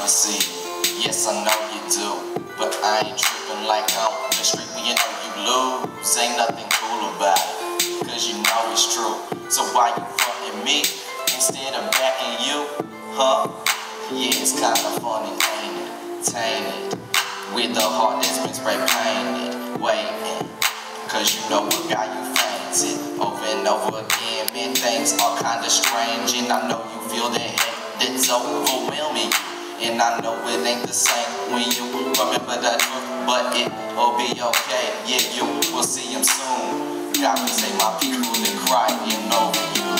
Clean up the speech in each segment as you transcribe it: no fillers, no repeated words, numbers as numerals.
never see it. Yes, I know you do, but I ain't tripping like I'm the street when you know you lose. Ain't nothing cool about it, cause you know it's true. So why you frontin' me instead of backing you, huh? Yeah, it's kinda funny, ain't it? Tainted with a heart that's been spray painted, waiting, cause you know what got you fainted over and over again. Man, things are kinda strange, and I know you feel that hate that's overwhelming you. And I know it ain't the same when you remember the truth, but it'll be okay. Yeah, you will see him soon. God will say my people that crying over you.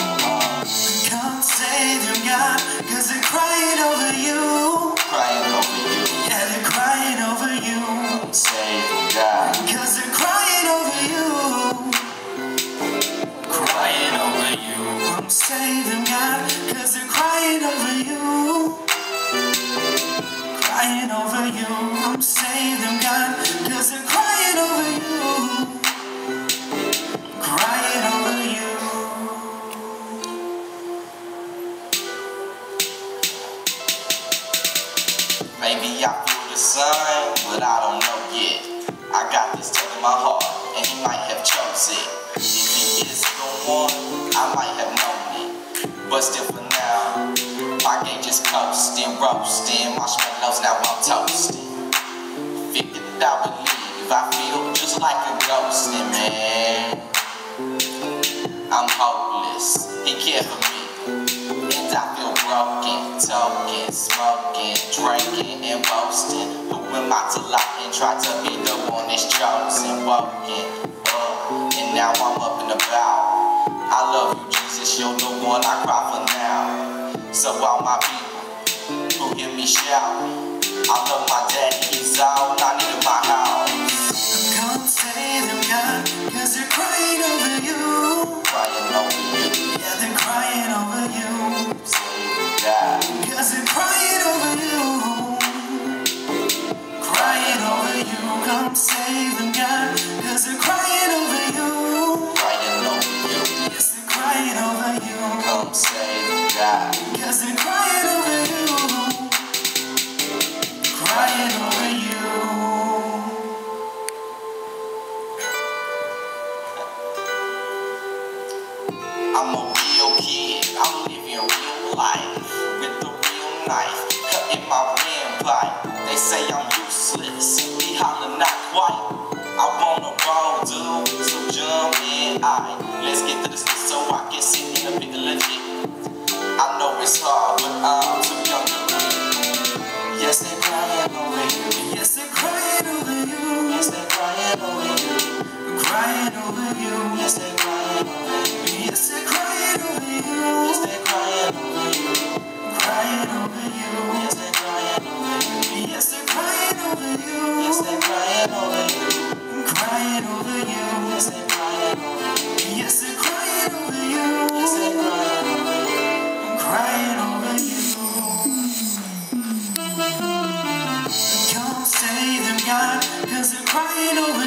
Come save them, God, cause they're crying over you. Crying over you. Yeah, they're crying over you. Come save them, God, cause they're crying over you. Crying over you. Come save them, God, cause they're crying over you. Crying over you. Come save them, God, cause they're crying over you. Crying over you. maybe I feel the same, but I don't know yet. I got this tug in my heart, and he might have chose it. If he is the one, I might have known it. But still for now, my gauge is coasting, roasting, marshmallows, now I'm toasting. Figured I would leave, I feel just like a ghost, and man, I'm hopeless, he cared for me. And I feel broken, talking, smoking, drinking, and boasting. Who am I to lie and try to be the one that's chosen, woken up, and now I'm up and about. I love you, Jesus, you're the one I cry for now. So all my people who hear me shout, I love my daddy, he's all I need in my house. Come save them, God, cause they're crying over you. Crying over you. Yeah, they're crying over you. Save them, God, cause they're crying over you. Crying over you. Come save them, God, cause they're crying over you. crying over you. Yes, they're crying over you. Come save them, God, cause they're crying over you. Crying over you. I'm a real kid, I'm living real life with a real knife, cutting my windpipe. They say I'm useless, he holler not quite. I wanna roll, dude, so jump in, let's get to this so I can sit in a bit legit. I know it's hard, but I'm too young to breathe. Yes, they crying over you. Yes, they're crying over you. Yes, they crying over you. Crying over you. Yes, they crying over you. Yes, they're crying over you. Yes, they crying over you. Crying over you. Yes, they crying over you. Yes, they're crying over you. Yes, they crying over you. Crying over you. Yes, they crying over you. Yes, they're crying over you. Yes, they crying over you. Crying over you. Come save them, God, cause they're crying over